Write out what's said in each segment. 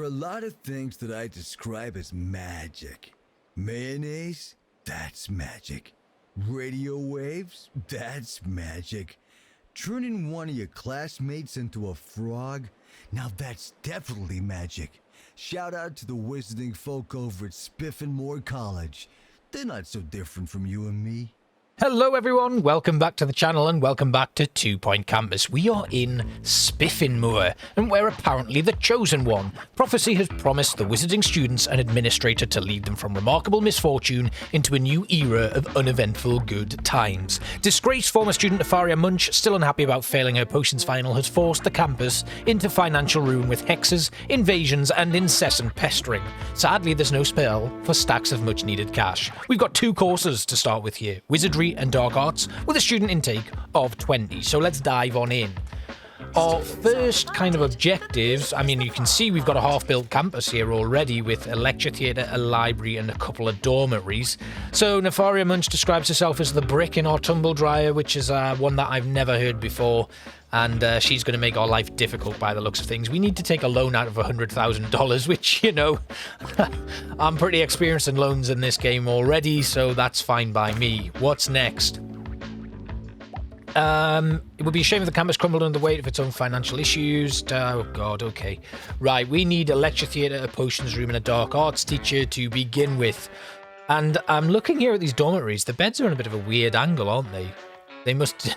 a lot of things that I describe as magic. Mayonnaise? That's magic. Radio waves? That's magic. Turning one of your classmates into a frog? Now that's definitely magic. Shout out to the wizarding folk over at Spiffinmore College. They're not so different from you and me. Hello everyone, welcome back to the channel and welcome back to 2 Point Campus. We are in Spiffinmore and we're apparently the chosen one. Prophecy has promised the wizarding students an administrator to lead them from remarkable misfortune into a new era of uneventful good times. Disgraced former student Nefaria Munch, still unhappy about failing her potions final, has forced the campus into financial ruin with hexes, invasions and incessant pestering. Sadly, there's no spell for stacks of much needed cash. We've got 2 courses to start with here, Wizardry and Dark Arts, with a student intake of 20. So let's dive on in. Our first kind of objectives, I mean, you can see we've got a half-built campus here already with a lecture theatre, a library and a couple of dormitories. So Nefaria Munch describes herself as the brick in our tumble dryer, which is one that I've never heard before. And she's going to make our life difficult by the looks of things. We need to take a loan out of $100,000, which, you know, I'm pretty experienced in loans in this game already, so that's fine by me. What's next? It would be a shame if the campus crumbled under the weight of its own financial issues. Oh god, okay. Right, we need a lecture theatre, a potions room and a dark arts teacher to begin with. And I'm looking here at these dormitories. The beds are in a bit of a weird angle, aren't they? They must...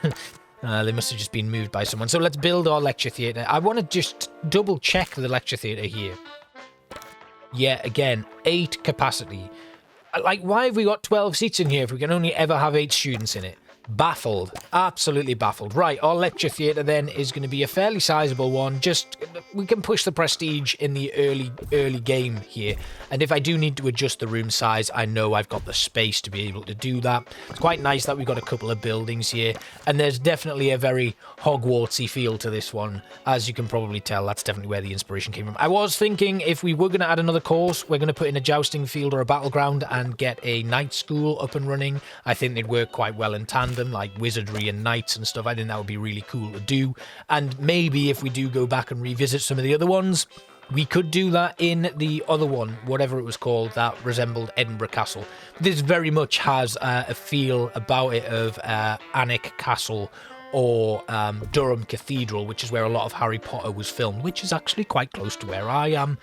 They must have just been moved by someone. So let's build our lecture theatre. I want to just double check the lecture theatre here. Yeah, again, 8 capacity. Like, why have we got 12 seats in here if we can only ever have 8 students in it? Baffled. Absolutely baffled. Right, our lecture theatre then is going to be a fairly sizable one. Just, we can push the prestige in the early game here. And if I do need to adjust the room size, I know I've got the space to be able to do that. It's quite nice that we've got a couple of buildings here. And there's definitely a very Hogwartsy feel to this one. As you can probably tell, that's definitely where the inspiration came from. I was thinking if we were going to add another course, we're going to put in a jousting field or a battleground and get a night school up and running. I think they'd work quite well in tandem, like wizardry and knights and stuff. I think that would be really cool to do. And maybe if we do go back and revisit some of the other ones, we could do that in the other one, whatever it was called, that resembled Edinburgh Castle. This very much has a feel about it of Alnwick Castle or Durham Cathedral, which is where a lot of Harry Potter was filmed, which is actually quite close to where I am.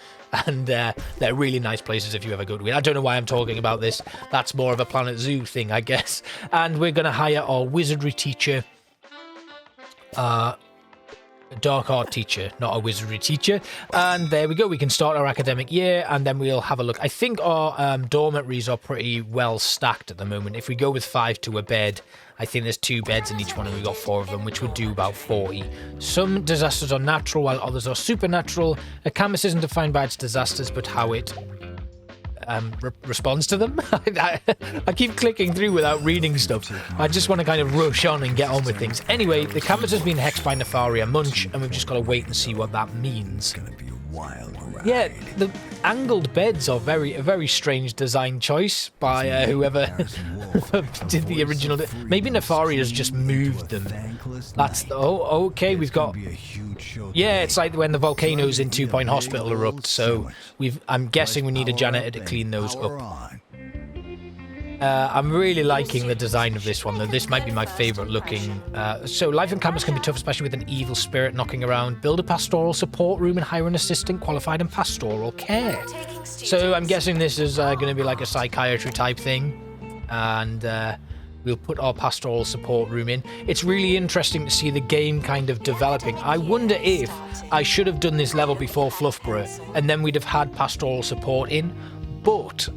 And they're really nice places if you ever go to it. I don't know why I'm talking about this. That's more of a Planet Zoo thing, I guess. And we're going to hire our wizardry teacher. A dark art teacher, not a wizardry teacher. And there we go. We can start our academic year and then we'll have a look. I think our dormitories are pretty well stacked at the moment. If we go with 5 to a bed, I think there's 2 beds in each one and we've got 4 of them, which would do about 40. Some disasters are natural while others are supernatural. A campus isn't defined by its disasters, but how it responds to them. I keep clicking through without reading stuff. I just want to kind of rush on and get on with things. Anyway, the campus has been hexed by Nefaria Munch, and we've just got to wait and see what that means. It's gonna be a wild ride. Yeah, the angled beds are a very strange design choice by whoever did the original. Maybe Nefaria's just moved them. That's okay. We've got. Yeah, it's like when the volcanoes in 2 Point Hospital erupt. So I'm guessing we need a janitor to clean those up. I'm really liking the design of this one, though. This might be my favourite looking. So life on campus can be tough, especially with an evil spirit knocking around. Build a pastoral support room and hire an assistant qualified in pastoral care. So I'm guessing this is going to be like a psychiatry type thing. And we'll put our pastoral support room in. It's really interesting to see the game kind of developing. I wonder if I should have done this level before Fluffborough, and then we'd have had pastoral support in. But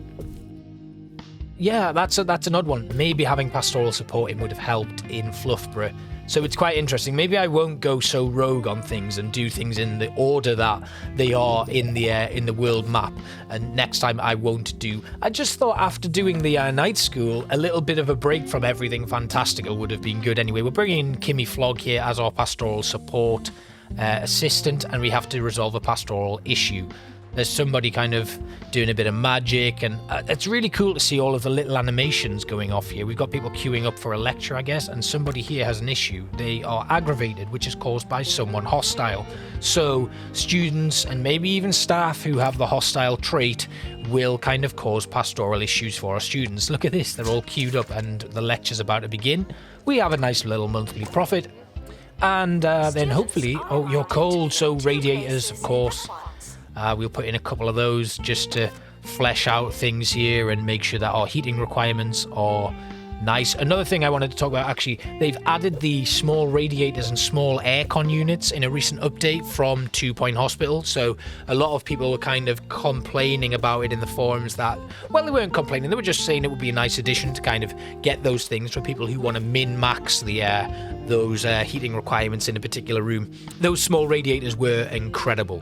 yeah, that's an odd one. Maybe having pastoral support in would have helped in Fluffborough. So it's quite interesting. Maybe I won't go so rogue on things and do things in the order that they are in the world map. And next time I won't do. I just thought after doing the night school, a little bit of a break from everything fantastical would have been good anyway. We're bringing in Kimmy Flog here as our pastoral support assistant, and we have to resolve a pastoral issue. There's somebody kind of doing a bit of magic, and it's really cool to see all of the little animations going off here. We've got people queuing up for a lecture, I guess, and somebody here has an issue. They are aggravated, which is caused by someone hostile. So students and maybe even staff who have the hostile trait will kind of cause pastoral issues for our students. Look at this, they're all queued up and the lecture's about to begin. We have a nice little monthly profit. And then hopefully, oh, you're cold, so radiators, of course. We'll put in a couple of those just to flesh out things here and make sure that our heating requirements are nice. Another thing I wanted to talk about, actually, they've added the small radiators and small aircon units in a recent update from 2 Point Hospital. So a lot of people were kind of complaining about it in the forums that, well, they weren't complaining, they were just saying it would be a nice addition to kind of get those things for people who want to min-max the those heating requirements in a particular room. Those small radiators were incredible.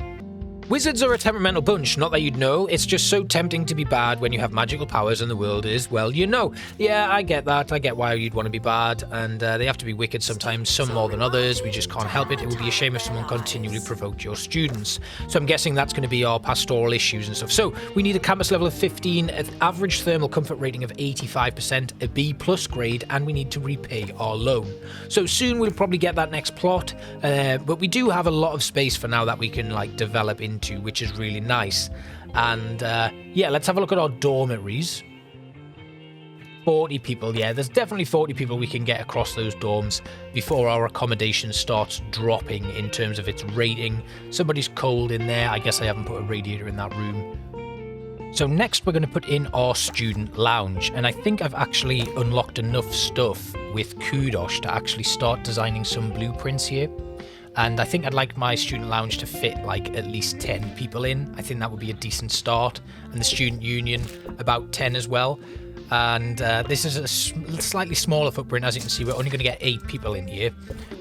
Wizards are a temperamental bunch, not that you'd know, it's just so tempting to be bad when you have magical powers and the world is, well, you know. Yeah, I get that, I get why you'd want to be bad, and they have to be wicked sometimes, some more than others, we just can't help it. It would be a shame if someone continually provoked your students. So I'm guessing that's going to be our pastoral issues and stuff. So we need a campus level of 15, an average thermal comfort rating of 85%, a B+ grade, and we need to repay our loan. So soon we'll probably get that next plot, but we do have a lot of space for now that we can like develop into, which is really nice. And yeah, let's have a look at our dormitories. 40 people, yeah, there's definitely 40 people we can get across those dorms before our accommodation starts dropping in terms of its rating. Somebody's cold in there. I guess I haven't put a radiator in that room. So next we're going to put in our student lounge, and I think I've actually unlocked enough stuff with Kudosh to actually start designing some blueprints here. And I think I'd like my student lounge to fit like at least 10 people in. I think that would be a decent start. And the student union, about 10 as well. And this is a slightly smaller footprint. As you can see, we're only going to get 8 people in here.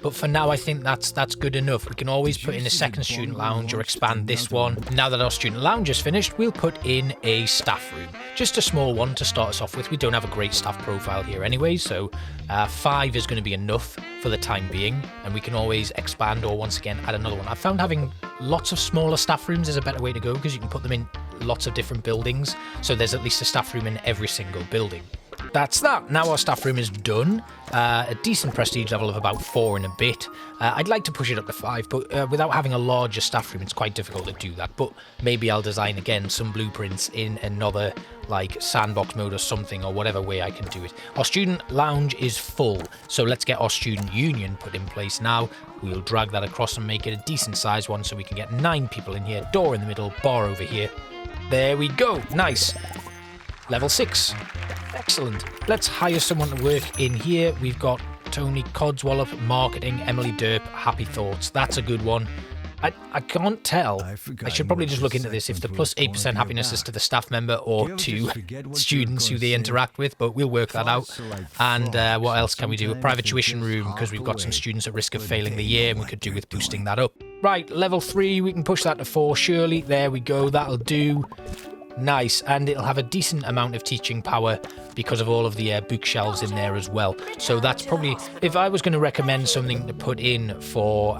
But for now, I think that's good enough. We can always put in a second student lounge or expand this one. Now that our student lounge is finished, we'll put in a staff room. Just a small one to start us off with. We don't have a great staff profile here anyway, so 5 is going to be enough for the time being. And we can always expand or once again add another one. I found having lots of smaller staff rooms is a better way to go because you can put them in lots of different buildings, so there's at least a staff room in every single building. That's that. Now our staff room is done. A decent prestige level of about 4 and a bit. I'd like to push it up to 5, but without having a larger staff room, it's quite difficult to do that. But maybe I'll design again some blueprints in another like sandbox mode or something, or whatever way I can do it. Our student lounge is full, so let's get our student union put in place now. We'll drag that across and make it a decent sized one so we can get 9 people in here. Door in the middle, bar over here. There we go. Nice. Level 6. Excellent. Let's hire someone to work in here. We've got Tony Codswallop, marketing, Emily Derp, Happy Thoughts. That's a good one. I can't tell. I should probably just look into this if the plus 8% happiness is to the staff member or to students who they interact with, but we'll work that out. And what else can we do? A private tuition room, because we've got some students at risk of failing the year, and we could do with boosting that up. Right, level 3, we can push that to 4 surely. There we go, that'll do. Nice, and it'll have a decent amount of teaching power because of all of the bookshelves in there as well. So that's probably, if I was going to recommend something to put in for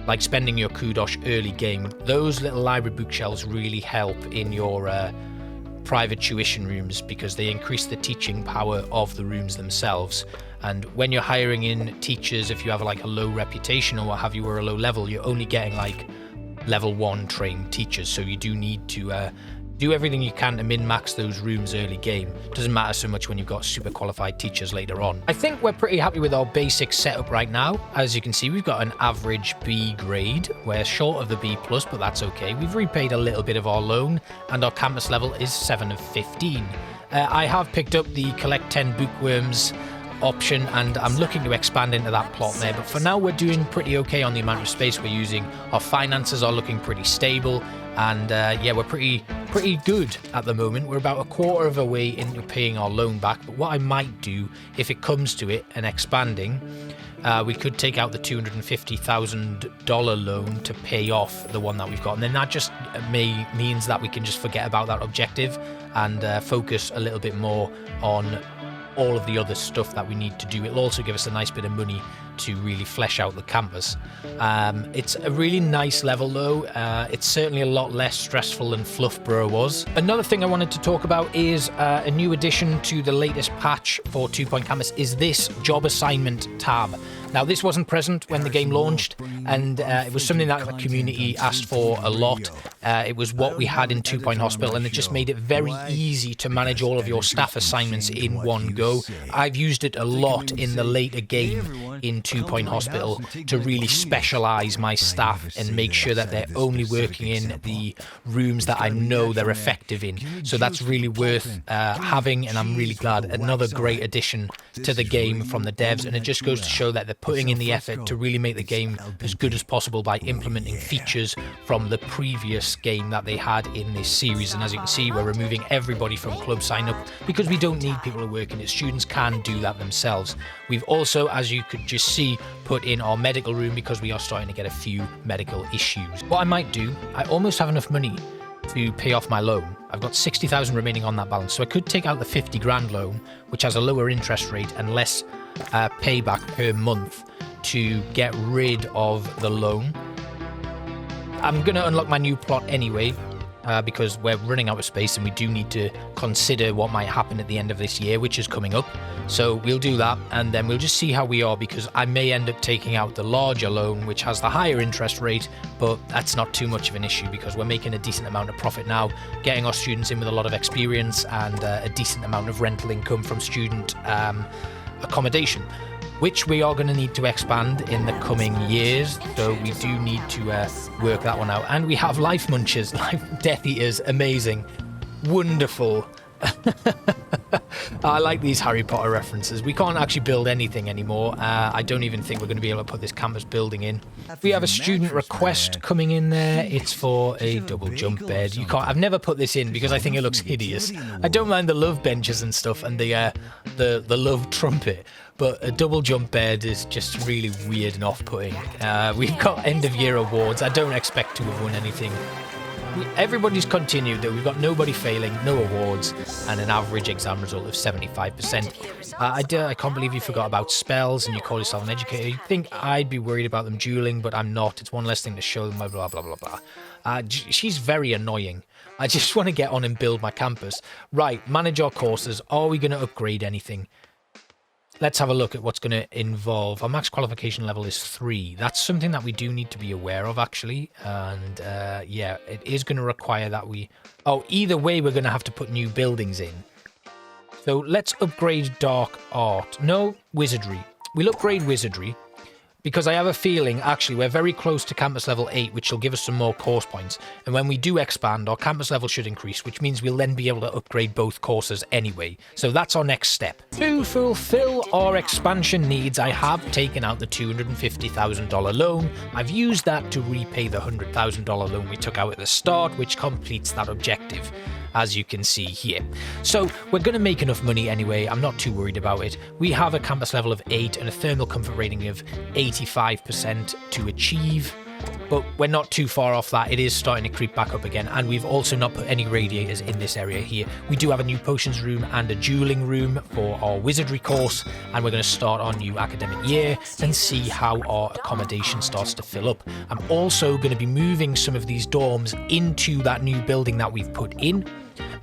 like spending your kudosh early game, those little library bookshelves really help in your private tuition rooms because they increase the teaching power of the rooms themselves. And when you're hiring in teachers, if you have like a low reputation or what have you, or a low level, you're only getting like level 1 trained teachers. So you do need to do everything you can to min-max those rooms early game. Doesn't matter so much when you've got super qualified teachers later on. I think we're pretty happy with our basic setup right now. As you can see, we've got an average B grade. We're short of the B+, but that's okay. We've repaid a little bit of our loan, and our campus level is 7 of 15. I have picked up the collect 10 bookworms option, and I'm looking to expand into that plot there, but for now we're doing pretty okay on the amount of space we're using. Our finances are looking pretty stable, and yeah, we're pretty good at the moment. We're about a quarter of a way into paying our loan back, but what I might do if it comes to it and expanding, we could take out the $250,000 loan to pay off the one that we've got, and then that just means that we can just forget about that objective and focus a little bit more on all of the other stuff that we need to do. It'll also give us a nice bit of money to really flesh out the campus. It's a really nice level though. It's certainly a lot less stressful than Fluffborough was. Another thing I wanted to talk about is a new addition to the latest patch for 2 Point Campus is this job assignment tab. Now, this wasn't present when the game launched, and it was something that the community asked for a lot. It was what we had in 2 Point Hospital, and it just made it very easy to manage all of your staff assignments in one go. I've used it a lot in the later game in 2 Point Hospital to really specialize my staff and make sure that they're only working in the rooms that I know they're effective in. So that's really worth having, and I'm really glad. Another great addition to the game from the devs, and it just goes to show that they're putting in the effort to really make the game as good as possible by implementing features from the previous game that they had in this series. And as you can see, we're removing everybody from club sign up because we don't need people who work in it. Students can do that themselves. We've also, as you could just see, put in our medical room because we are starting to get a few medical issues. What I might do, I almost have enough money to pay off my loan. I've got 60,000 remaining on that balance, so I could take out the 50 grand loan, which has a lower interest rate and less payback per month, to get rid of the loan. I'm going to unlock my new plot anyway, because we're running out of space and we do need to consider what might happen at the end of this year, which is coming up. So we'll do that, and then we'll just see how we are, because I may end up taking out the larger loan, which has the higher interest rate, but that's not too much of an issue because we're making a decent amount of profit now, getting our students in with a lot of experience and a decent amount of rental income from student accommodation, which we are going to need to expand in the coming years. So we do need to work that one out. And we have life munchers, life Death Eaters, amazing, wonderful. I like these Harry Potter references. We can't actually build anything anymore. I don't even think we're going to be able to put this campus building in. We have a student request coming in there. It's for a double jump bed. You can't. I've never put this in because I think it looks hideous. I don't mind the love benches and stuff and the love trumpet, but a double jump bed is just really weird and off-putting. We've got end of year awards. I don't expect to have won anything. Everybody's continued though. We've got nobody failing, no awards, and an average exam result of 75%. I can't believe you forgot about spells and you call yourself an educator. You'd think I'd be worried about them dueling, but I'm not. It's one less thing to show them, blah, blah, blah, blah. She's very annoying. I just want to get on and build my campus. Right, manage our courses. Are we going to upgrade anything? Let's have a look at what's going to involve. Our max qualification level is 3. That's something that we do need to be aware of, actually. And yeah, it is going to require that we... Oh, either way, we're going to have to put new buildings in. So let's upgrade dark art. No, wizardry. We'll upgrade wizardry, because I have a feeling, actually, we're very close to campus level 8, which will give us some more course points. And when we do expand, our campus level should increase, which means we'll then be able to upgrade both courses anyway. So that's our next step. To fulfill our expansion needs, I have taken out the $250,000 loan. I've used that to repay the $100,000 loan we took out at the start, which completes that objective, as you can see here. So we're going to make enough money anyway. I'm not too worried about it. We have a campus level of 8 and a thermal comfort rating of 85% to achieve, but we're not too far off that. It is starting to creep back up again, and we've also not put any radiators in this area here. We do have a new potions room and a dueling room for our wizardry course, and we're going to start our new academic year and see how our accommodation starts to fill up. I'm also going to be moving some of these dorms into that new building that we've put in,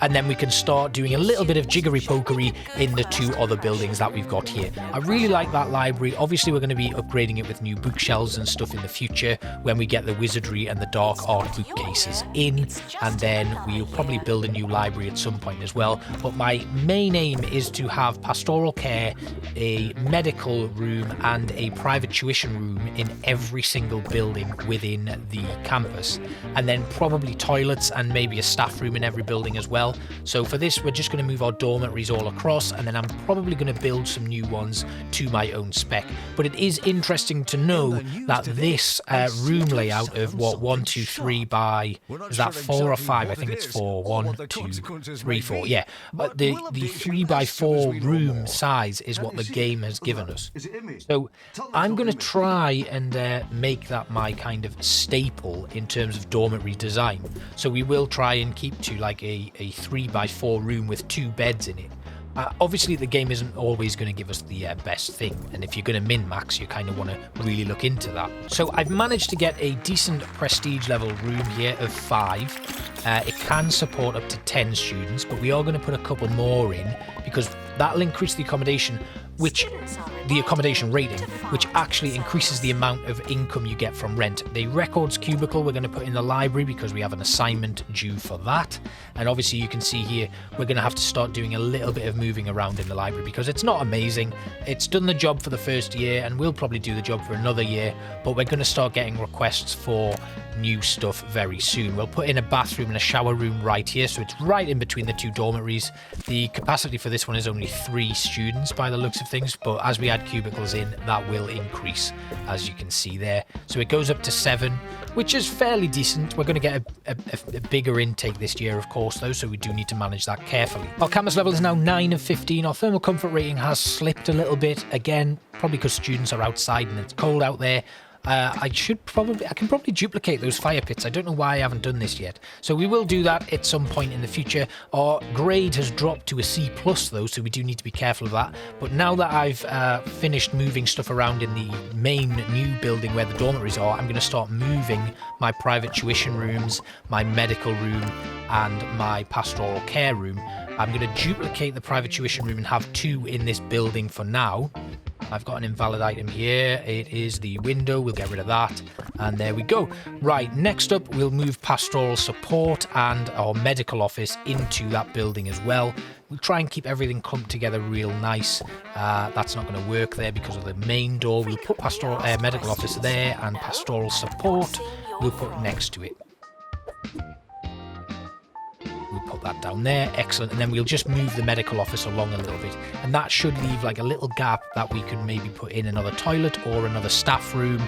and then we can start doing a little bit of jiggery-pokery in the 2 other buildings that we've got here. I really like that library. Obviously, we're going to be upgrading it with new bookshelves and stuff in the future when we get the wizardry and the dark art bookcases in, and then we'll probably build a new library at some point as well. But my main aim is to have pastoral care, a medical room, and a private tuition room in every single building within the campus, and then probably toilets and maybe a staff room in every building as well. So for this, we're just going to move our dormitories all across, and then I'm probably going to build some new ones to my own spec. But it is interesting to know that this room layout of what, 1, 2, 3 by, is that 4 or 5? I think it's 4. 1, 2, 3, 4. Yeah, but the 3 by 4 room size is what the game has given us. So I'm going to try and make that my kind of staple in terms of dormitory design. So we will try and keep to like a 3 by 4 room with 2 beds in it. Obviously, the game isn't always going to give us the best thing, and if you're going to min-max, you kind of want to really look into that. So I've managed to get a decent prestige level room here of 5. It can support up to 10 students, but we are going to put a couple more in because that'll increase the accommodation rating, which actually increases the amount of income you get from rent. The records cubicle we're going to put in the library because we have an assignment due for that. And obviously you can see here we're going to have to start doing a little bit of moving around in the library because it's not amazing. It's done the job for the first year and we'll probably do the job for another year, but we're going to start getting requests for new stuff very soon. We'll put in a bathroom and a shower room right here, so it's right in between the 2 dormitories. The capacity for this one is only 3 students by the looks of things, but as we add cubicles in, that will increase, as you can see there. So it goes up to 7, which is fairly decent. We're going to get a bigger intake this year, of course, though, so we do need to manage that carefully. Our campus level is now 9 of 15. Our thermal comfort rating has slipped a little bit, again, probably because students are outside and it's cold out there. I can probably duplicate those fire pits. I don't know why I haven't done this yet. So we will do that at some point in the future. Our grade has dropped to a C+ though, so we do need to be careful of that. But now that I've finished moving stuff around in the main new building where the dormitories are, I'm going to start moving my private tuition rooms, my medical room, and my pastoral care room. I'm going to duplicate the private tuition room and have 2 in this building for now. I've got an invalid item here. It is the window. We'll get rid of that. And there we go. Right, next up, we'll move pastoral support and our medical office into that building as well. We'll try and keep everything clumped together real nice. That's not going to work there because of the main door. We'll put pastoral medical office there and pastoral support we'll put next to it. We'll put that down there. Excellent. And then we'll just move the medical office along a little bit. And that should leave like a little gap that we can maybe put in another toilet or another staff room.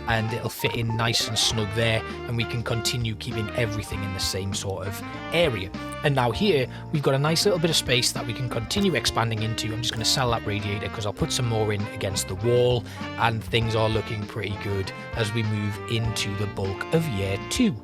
And it'll fit in nice and snug there. And we can continue keeping everything in the same sort of area. And now here, we've got a nice little bit of space that we can continue expanding into. I'm just going to sell that radiator because I'll put some more in against the wall. And things are looking pretty good as we move into the bulk of year 2.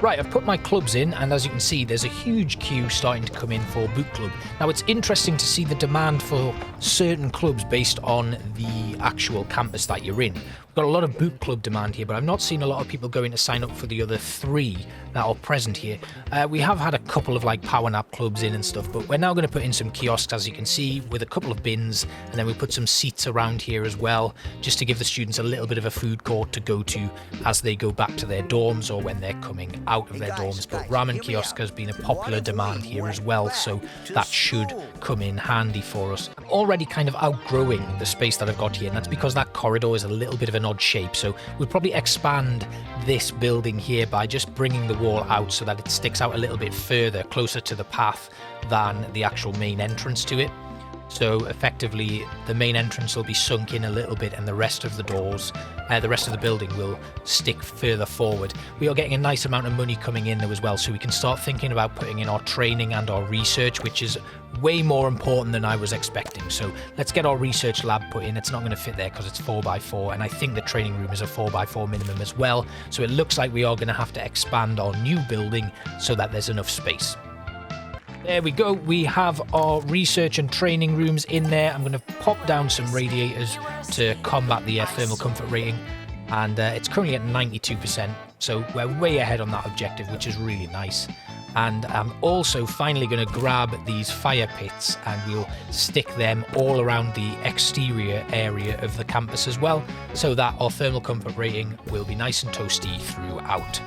Right, I've put my clubs in, and as you can see, there's a huge queue starting to come in for boot club. Now, it's interesting to see the demand for certain clubs based on the actual campus that you're in. We've got a lot of boot club demand here, but I've not seen a lot of people going to sign up for the other 3 that are present here. We have had a couple of like power nap clubs in and stuff, but we're now going to put in some kiosks, as you can see, with a couple of bins, and then we put some seats around here as well, just to give the students a little bit of a food court to go to as they go back to their dorms or when they're coming out of their dorms. But ramen kiosk has been a popular demand here as well, so that should come in handy for us. I'm already kind of outgrowing the space that I've got here, and that's because that corridor is a little bit of an odd shape, so we'll probably expand this building here by just bringing the wall out so that it sticks out a little bit further, closer to the path than the actual main entrance to it. So effectively the main entrance will be sunk in a little bit and the rest of the doors, the rest of the building will stick further forward. We are getting a nice amount of money coming in though as well, so we can start thinking about putting in our training and our research, which is way more important than I was expecting. So let's get our research lab put in. It's not going to fit there because it's 4x4, and I think the training room is a 4x4 minimum as well. So it looks like we are going to have to expand our new building so that there's enough space. There we go. We have our research and training rooms in there. I'm going to pop down some radiators to combat the thermal comfort rating. And it's currently at 92%. So we're way ahead on that objective, which is really nice. And I'm also finally going to grab these fire pits and we'll stick them all around the exterior area of the campus as well, so that our thermal comfort rating will be nice and toasty throughout.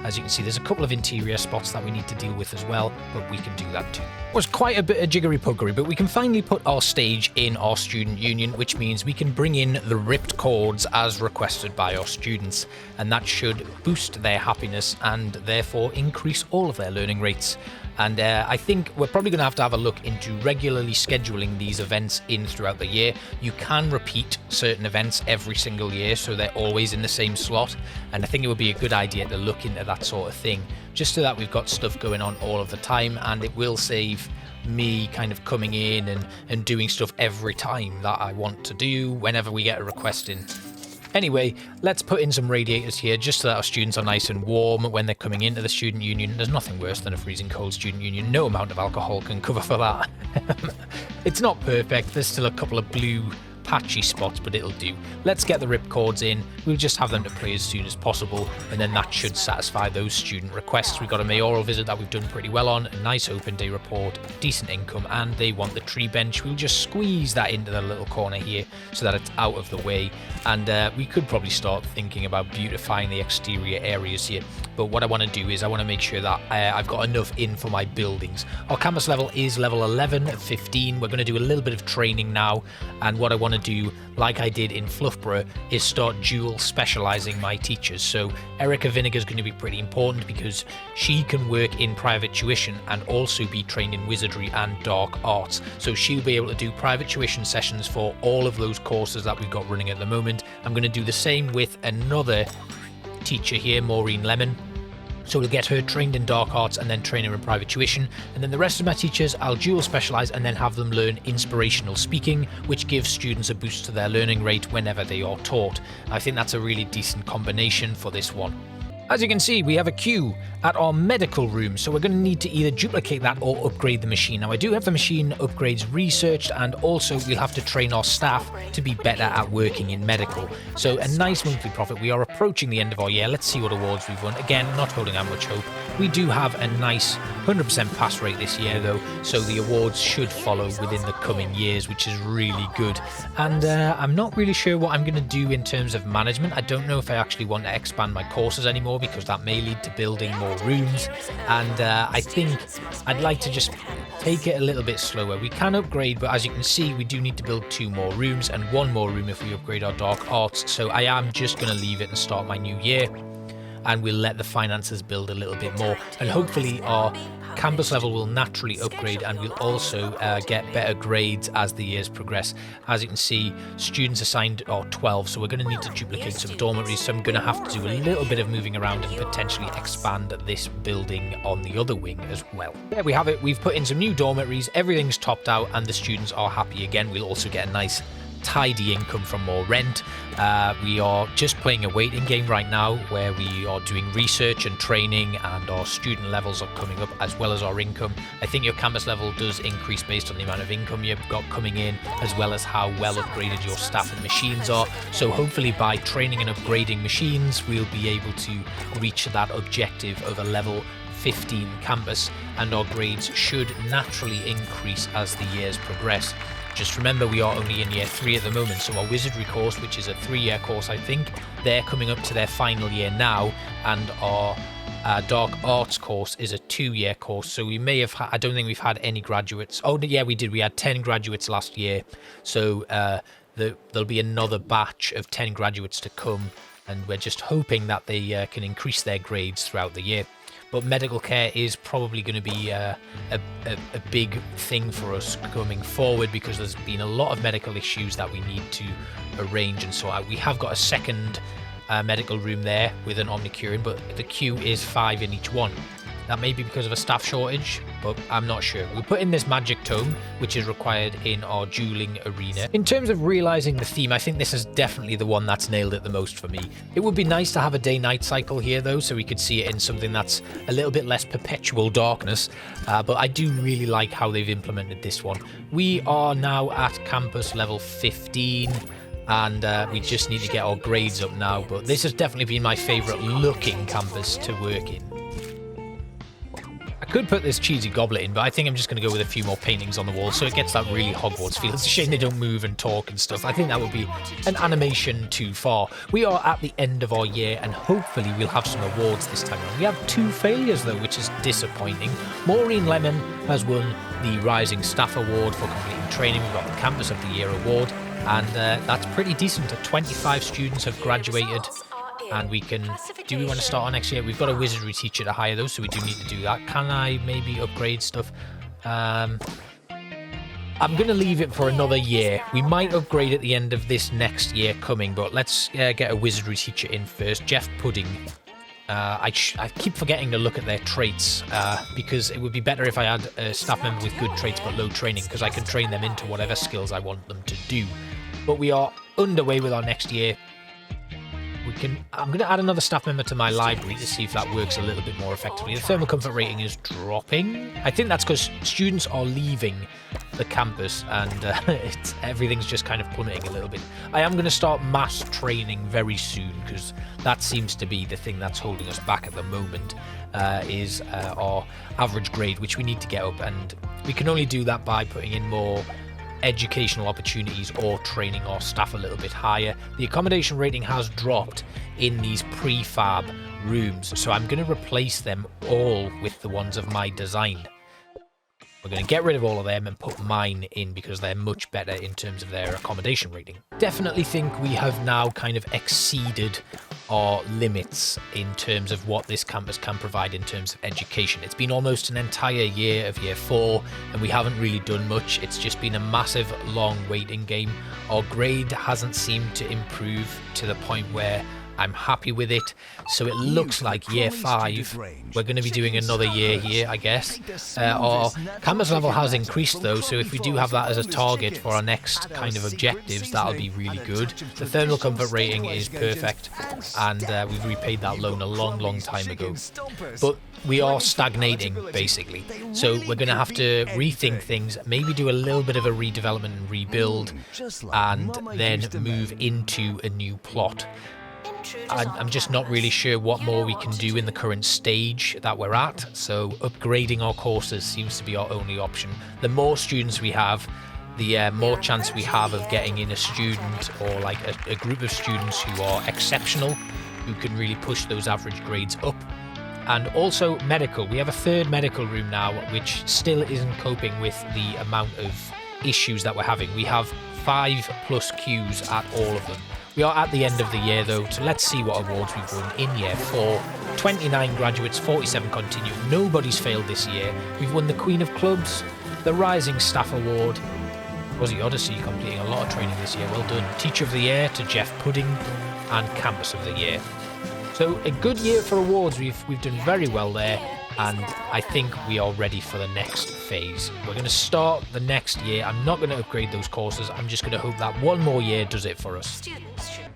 As you can see, there's a couple of interior spots that we need to deal with as well, but we can do that too. It was quite a bit of jiggery-pokery, but we can finally put our stage in our student union, which means we can bring in the ripped chords as requested by our students, and that should boost their happiness and therefore increase all of their learning rates. And I think we're probably going to have a look into regularly scheduling these events in throughout the year. You can repeat certain events every single year, so they're always in the same slot. And I think it would be a good idea to look into that sort of thing, just so that we've got stuff going on all of the time, and it will save me kind of coming in and doing stuff every time that I want to do whenever we get a request in. Anyway, let's put in some radiators here just so that our students are nice and warm when they're coming into the student union. There's nothing worse than a freezing cold student union. No amount of alcohol can cover for that. It's not perfect. There's still a couple of blue patchy spots, but it'll do. Let's get the ripcords in. We'll just have them to play as soon as possible, and then that should satisfy those student requests. We've got a mayoral visit that we've done pretty well on, a nice open day report, decent income, and they want the tree bench. We'll just squeeze that into the little corner here so that it's out of the way, and we could probably start thinking about beautifying the exterior areas here. But what I want to do is I want to make sure that I've got enough in for my buildings. Our campus level is level 11 of 15. We're going to do a little bit of training now, and what I want to do, like I did in Fluffborough, is start dual specializing my teachers. So Erica Vinegar is going to be pretty important because she can work in private tuition and also be trained in wizardry and dark arts. So she'll be able to do private tuition sessions for all of those courses that we've got running at the moment. I'm going to do the same with another teacher here, Maureen Lemon. So we'll get her trained in dark arts and then train her in private tuition. And then the rest of my teachers, I'll dual specialise and then have them learn inspirational speaking, which gives students a boost to their learning rate whenever they are taught. I think that's a really decent combination for this one. As you can see, we have a queue at our medical room, so we're going to need to either duplicate that or upgrade the machine. Now, I do have the machine upgrades researched, and also we'll have to train our staff to be better at working in medical. So a nice monthly profit. We are approaching the end of our year. Let's see what awards we've won. Again, not holding out much hope. We do have a nice 100% pass rate this year, though, so the awards should follow within the coming years, which is really good. And I'm not really sure what I'm going to do in terms of management. I don't know if I actually want to expand my courses anymore, because that may lead to building more rooms, and I think I'd like to just take it a little bit slower. We can upgrade, but as you can see, we do need to build 2 more rooms and 1 more room if we upgrade our dark arts. So I am just going to leave it and start my new year, and we'll let the finances build a little bit more, and hopefully our campus level will naturally upgrade, and we'll also get better grades as the years progress. As you can see, students assigned are 12, so we're going to need to duplicate some dormitories, so I'm going to have to do a little bit of moving around and potentially expand this building on the other wing as well. There we have it. We've put in some new dormitories, everything's topped out, and the students are happy again. We'll also get a nice tidy income from more rent. We are just playing a waiting game right now where we are doing research and training, and our student levels are coming up as well as our income. I think your campus level does increase based on the amount of income you've got coming in, as well as how well upgraded your staff and machines are. So hopefully by training and upgrading machines, we'll be able to reach that objective of a level 15 campus, and our grades should naturally increase as the years progress. Just remember, we are only in year 3 at the moment, so our wizardry course, which is a 3-year course I think, they're coming up to their final year now, and our dark arts course is a 2-year course, so we may have I don't think we've had any graduates. Oh yeah, we did. We had 10 graduates last year, so there'll be another batch of 10 graduates to come, and we're just hoping that they can increase their grades throughout the year. But medical care is probably going to be a big thing for us going forward, because there's been a lot of medical issues that we need to arrange and sort out. We have got a second medical room there with an Omnicurin, but the queue is 5 in each one. That may be because of a staff shortage, but I'm not sure. We'll put in this magic tome, which is required in our dueling arena. In terms of realising the theme, I think this is definitely the one that's nailed it the most for me. It would be nice to have a day-night cycle here, though, so we could see it in something that's a little bit less perpetual darkness, but I do really like how they've implemented this one. We are now at campus level 15, and we just need to get our grades up now, but this has definitely been my favourite looking campus to work in. I could put this cheesy goblet in, but I think I'm just going to go with a few more paintings on the wall so it gets that really Hogwarts feel. It's a shame they don't move and talk and stuff. I think that would be an animation too far. We are at the end of our year, and hopefully we'll have some awards this time around. We have 2 failures though, which is disappointing. Maureen Lemon has won the Rising Staff Award for completing training. We've got the Campus of the Year Award, and that's pretty decent. 25 students have graduated, and we can... Do we want to start on next year? We've got a wizardry teacher to hire though, so we do need to do that. Can I maybe upgrade stuff? I'm going to leave it for another year. We might upgrade at the end of this next year coming, but let's get a wizardry teacher in first. Jeff Pudding. I keep forgetting to look at their traits, because it would be better if I had a staff member with good traits but low training, because I can train them into whatever skills I want them to do. But we are underway with our next year. I'm going to add another staff member to my library to see if that works a little bit more effectively. The thermal comfort rating is dropping. I think that's because students are leaving the campus and everything's just kind of plummeting a little bit. I am going to start mass training very soon because that seems to be the thing that's holding us back at the moment, is our average grade, which we need to get up, and we can only do that by putting in more educational opportunities or training our staff a little bit higher. The accommodation rating has dropped in these prefab rooms, so I'm going to replace them all with the ones of my design. We're going to get rid of all of them and put mine in because they're much better in terms of their accommodation rating. Definitely think we have now kind of exceeded our limits in terms of what this campus can provide in terms of education. It's been almost an entire year of year 4 and we haven't really done much. It's just been a massive long waiting game. Our grade hasn't seemed to improve to the point where I'm happy with it. So it looks like year 5, we're going to be doing another year here, I guess. Our campus level has increased though, so if we do have that as a target for our next kind of objectives, that'll be really good. The thermal comfort rating is perfect, and we've repaid that loan a long time ago. But we are stagnating, basically. So we're going to have to rethink things, maybe do a little bit of a redevelopment and rebuild, and then move into a new plot. I'm just not really sure what more we can do in the current stage that we're at, so upgrading our courses seems to be our only option. The more students we have, the more chance we have of getting in a student or like a group of students who are exceptional, who can really push those average grades up. And also medical. We have a 3rd medical room now, which still isn't coping with the amount of issues that we're having. We have 5+ queues at all of them. We are at the end of the year though, so let's see what awards we've won in year 4. 29 graduates, 47 continue. Nobody's failed this year. We've won the Queen of Clubs, the Rising Staff Award, Aussie Odyssey completing a lot of training this year, well done. Teacher of the Year to Jeff Pudding, and Campus of the Year. So a good year for awards. We've done very well there, and I think we are ready for the next phase. We're going to start the next year. I'm not going to upgrade those courses. I'm just going to hope that one more year does it for us.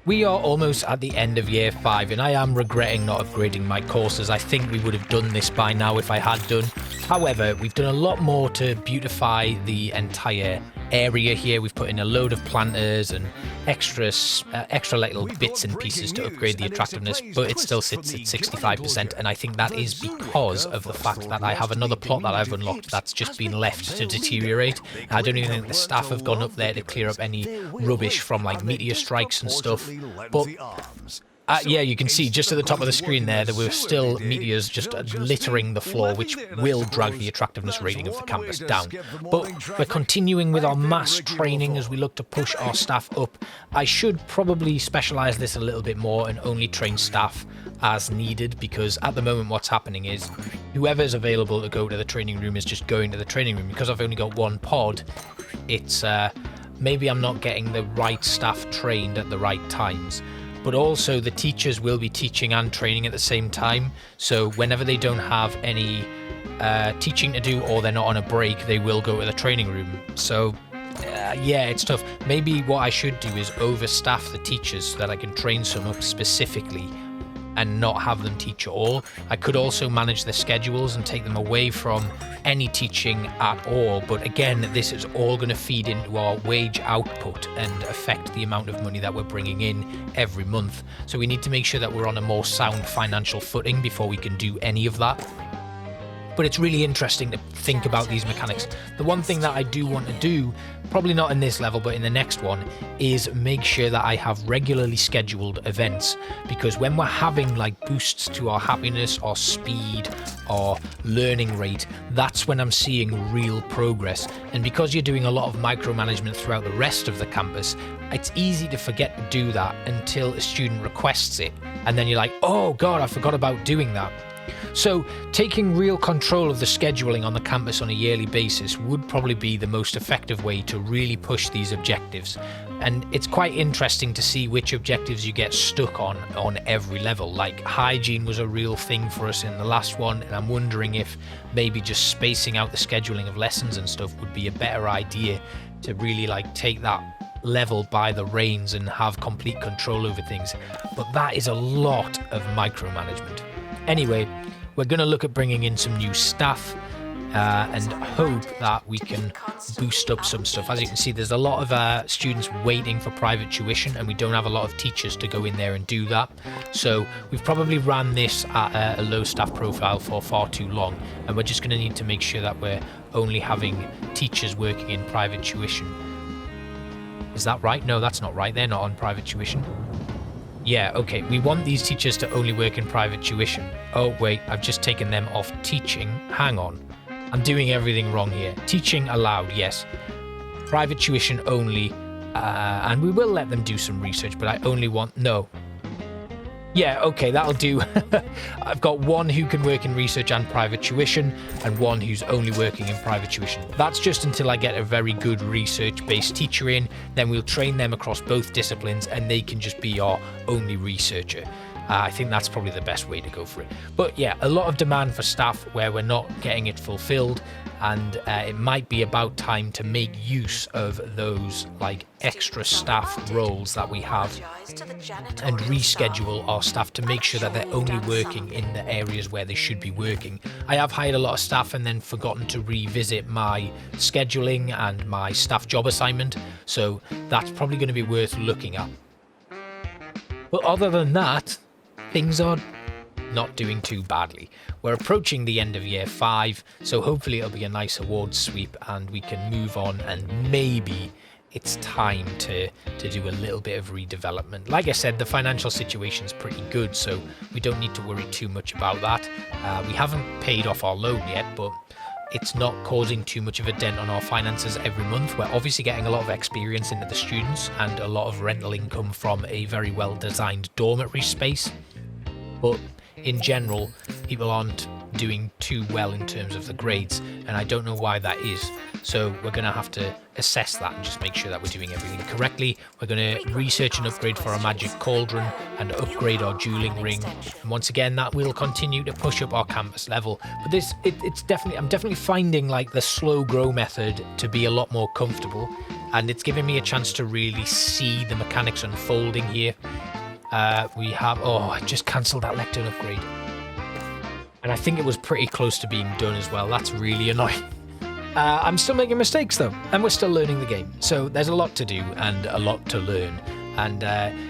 We are almost at the end of year 5, and I am regretting not upgrading my courses. I think we would have done this by now if I had done. However, we've done a lot more to beautify the entire area here. We've put in a load of planters and extra little bits and pieces to upgrade the attractiveness, but it still sits at 65%, and I think that is because of the fact that I have another plot that I've unlocked that's just been left to deteriorate. I don't even think the staff have gone up there to clear up any rubbish from like meteor strikes and stuff, but yeah, you can see just at the top of the screen there were still meteors just littering the floor, which will drag the attractiveness rating of the campus down. But we're continuing with our mass training as we look to push our staff up. I should probably specialise this a little bit more and only train staff as needed, because at the moment what's happening is whoever's available to go to the training room is just going to the training room. Because I've only got one pod, it's maybe I'm not getting the right staff trained at the right times. But also the teachers will be teaching and training at the same time. So whenever they don't have any teaching to do or they're not on a break, they will go to the training room. So yeah, it's tough. Maybe what I should do is overstaff the teachers so that I can train some up specifically and not have them teach at all. I could also manage the schedules and take them away from any teaching at all, but again, this is all going to feed into our wage output and affect the amount of money that we're bringing in every month. So we need to make sure that we're on a more sound financial footing before we can do any of that. But it's really interesting to think about these mechanics. The one thing that I do want to do, probably not in this level, but in the next one, is make sure that I have regularly scheduled events. Because when we're having like boosts to our happiness, our speed, our learning rate, that's when I'm seeing real progress. And because you're doing a lot of micromanagement throughout the rest of the campus, it's easy to forget to do that until a student requests it. And then you're like, oh God, I forgot about doing that. So taking real control of the scheduling on the campus on a yearly basis would probably be the most effective way to really push these objectives. And it's quite interesting to see which objectives you get stuck on every level. Like hygiene was a real thing for us in the last one, and I'm wondering if maybe just spacing out the scheduling of lessons and stuff would be a better idea to really like take that level by the reins and have complete control over things. But that is a lot of micromanagement. Anyway, we're going to look at bringing in some new staff and hope that we can boost up some stuff. As you can see, there's a lot of students waiting for private tuition, and we don't have a lot of teachers to go in there and do that. So we've probably ran this at a low staff profile for far too long, and we're just going to need to make sure that we're only having teachers working in private tuition. Is that right? No, that's not right. They're not on private tuition. Yeah, okay. We want these teachers to only work in private tuition. Oh, wait, I've just taken them off teaching. Hang on. I'm doing everything wrong here. Teaching allowed, yes. Private tuition only, and we will let them do some research, but I only want... No. Yeah, okay, that'll do. I've got one who can work in research and private tuition, and one who's only working in private tuition. That's just until I get a very good research-based teacher in. Then we'll train them across both disciplines, and they can just be our only researcher. I think that's probably the best way to go for it. But yeah, a lot of demand for staff where we're not getting it fulfilled, and it might be about time to make use of those like extra staff roles that we have and reschedule our staff to make sure that they're only working in the areas where they should be working. I have hired a lot of staff and then forgotten to revisit my scheduling and my staff job assignment, so that's probably going to be worth looking at. But other than that, things are not doing too badly. We're approaching the end of year 5, so hopefully it'll be a nice awards sweep and we can move on, and maybe it's time to do a little bit of redevelopment. Like I said, the financial situation's pretty good, so we don't need to worry too much about that. We haven't paid off our loan yet, but it's not causing too much of a dent on our finances every month. We're obviously getting a lot of experience into the students and a lot of rental income from a very well designed dormitory space. But in general, people aren't doing too well in terms of the grades, and I don't know why that is. So we're going to have to assess that and just make sure that we're doing everything correctly. We're going to research an upgrade for our magic cauldron and upgrade our dueling ring. And once again, that will continue to push up our campus level. But I'm definitely finding like the slow grow method to be a lot more comfortable, and it's giving me a chance to really see the mechanics unfolding here. I just cancelled that lectern upgrade. And I think it was pretty close to being done as well. That's really annoying. I'm still making mistakes though, and we're still learning the game. So there's a lot to do and a lot to learn. And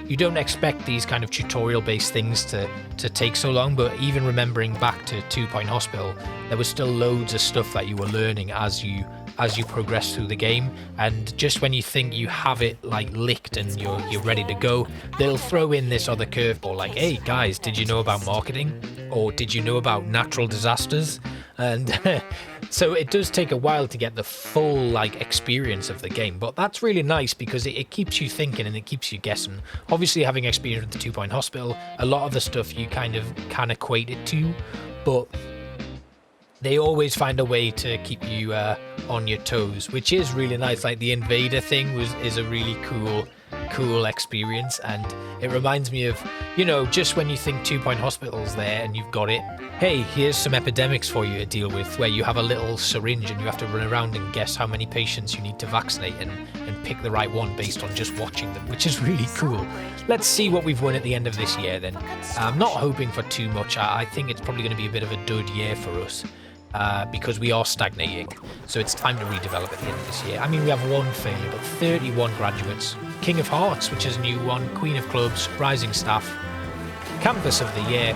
you don't expect these kind of tutorial-based things to take so long, but even remembering back to 2 Point Hospital, there was still loads of stuff that you were learning as you progress through the game. And just when you think you have it like licked and you're ready to go, they'll throw in this other curveball like, hey guys, did you know about marketing? Or did you know about natural disasters? And so it does take a while to get the full like experience of the game, but that's really nice because it keeps you thinking and it keeps you guessing. Obviously, having experience with the 2 Point Hospital, a lot of the stuff you kind of can equate it to, but they always find a way to keep you on your toes, which is really nice. Like the invader thing is a really cool experience, and it reminds me of, just when you think 2 Point Hospital's there and you've got it, hey, here's some epidemics for you to deal with, where you have a little syringe and you have to run around and guess how many patients you need to vaccinate and pick the right one based on just watching them, which is really cool. Let's see what we've won at the end of this year then. I'm not hoping for too much. I think it's probably going to be a bit of a dud year for us. Because we are stagnating, so it's time to redevelop at the end of this year. I mean, we have 1 failure, but 31 graduates. King of Hearts, which is a new one, Queen of Clubs, Rising Staff, Campus of the Year,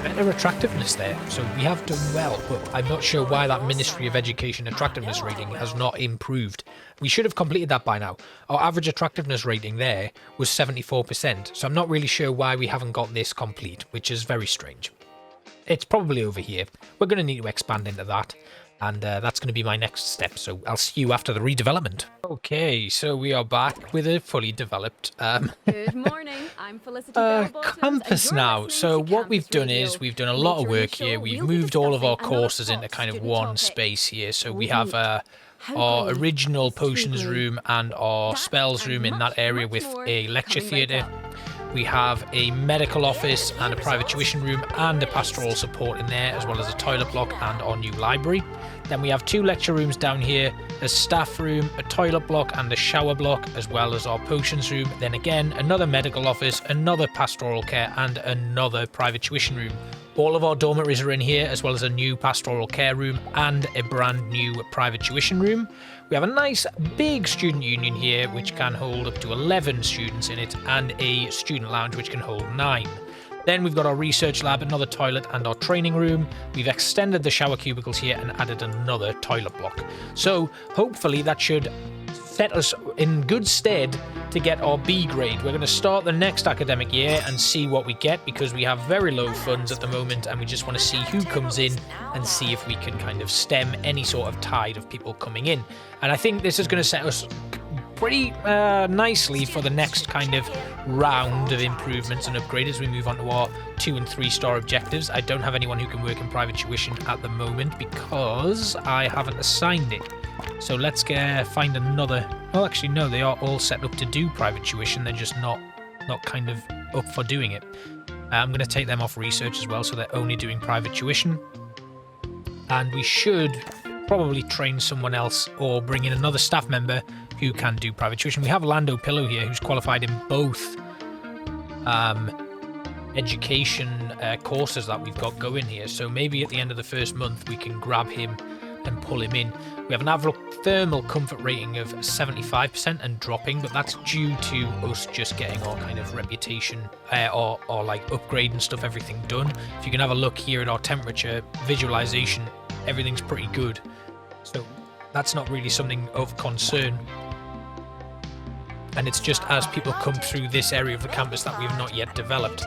better attractiveness there, so we have done well, but I'm not sure why that Ministry of Education attractiveness rating has not improved. We should have completed that by now. Our average attractiveness rating there was 74%, so I'm not really sure why we haven't got this complete, which is very strange. It's probably over here. We're going to need to expand into that, and that's going to be my next step, so I'll see you after the redevelopment. Okay, so we are back with a fully developed Good morning, I'm Felicity campus now. So what we've done is we've done a lot of work here. We've moved all of our courses into kind of one space here. So we have our original potions room and our spells room in that area with a lecture theatre. We have a medical office and a private tuition room and a pastoral support in there, as well as a toilet block and our new library. Then we have 2 lecture rooms down here, a staff room, a toilet block and a shower block, as well as our potions room. Then again, another medical office, another pastoral care and another private tuition room. All of our dormitories are in here, as well as a new pastoral care room and a brand new private tuition room. We have a nice big student union here, which can hold up to 11 students in it, and a student lounge, which can hold 9. Then we've got our research lab, another toilet, and our training room. We've extended the shower cubicles here and added another toilet block. So hopefully that should set us in good stead to get our B grade. We're going to start the next academic year and see what we get, because we have very low funds at the moment and we just want to see who comes in and see if we can kind of stem any sort of tide of people coming in. And I think this is going to set us pretty nicely for the next kind of round of improvements and upgrades as we move on to our 2 and 3 star objectives. I don't have anyone who can work in private tuition at the moment because I haven't assigned it. So let's find another. Well, actually, no, they are all set up to do private tuition. They're just not kind of up for doing it. I'm going to take them off research as well, so they're only doing private tuition. And we should probably train someone else or bring in another staff member who can do private tuition. We have Lando Pillow here, who's qualified in both education courses that we've got going here. So maybe at the end of the first month we can grab him and pull him in. We have an average thermal comfort rating of 75% and dropping, but that's due to us just getting our kind of reputation or like upgrade and stuff, everything done. If you can have a look here at our temperature visualization, everything's pretty good. So that's not really something of concern. And it's just as people come through this area of the campus that we have not yet developed.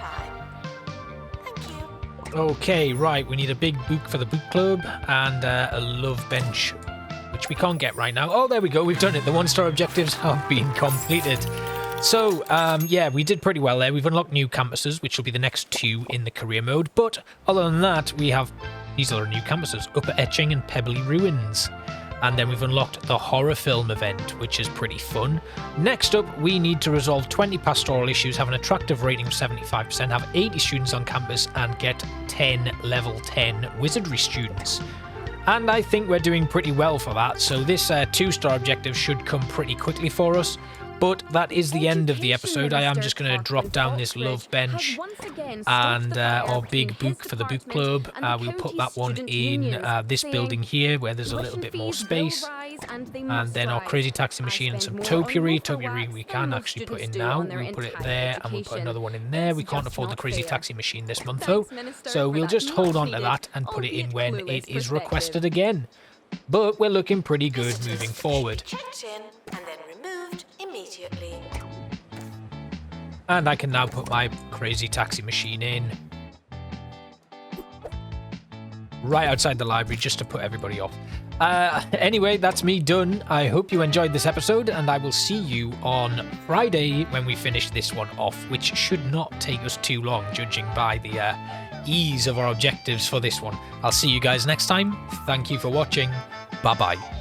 Okay, right, we need a big book for the book club and a love bench, which we can't get right now. Oh, there we go, we've done it. The 1-star objectives have been completed. So, yeah, we did pretty well there. We've unlocked new campuses, which will be the next 2 in the career mode. But other than that, we have these other new campuses, Upper Etching and Pebbly Ruins. And then we've unlocked the horror film event, which is pretty fun. Next up, we need to resolve 20 pastoral issues, have an attractive rating of 75%, have 80 students on campus, and get 10 level 10 wizardry students. And I think we're doing pretty well for that, so this 2-star objective should come pretty quickly for us. But that is the end of the episode. I am just going to drop down this love bench and our big book for the book club. We'll put that one in this building here where there's a little bit more space. And then our crazy taxi machine and some topiary. Topiary we can actually put in now. We'll put it there and we'll put another one in there. We can't afford the crazy taxi machine this month though. So we'll just hold on to that and put it in when it is requested again. But we're looking pretty good moving forward. And I can now put my crazy taxi machine in right outside the library just to put everybody off. Anyway, that's me done. I hope you enjoyed this episode, and I will see you on Friday when we finish this one off, which should not take us too long, judging by the ease of our objectives for this one. I'll see you guys next time. Thank you for watching. Bye-bye.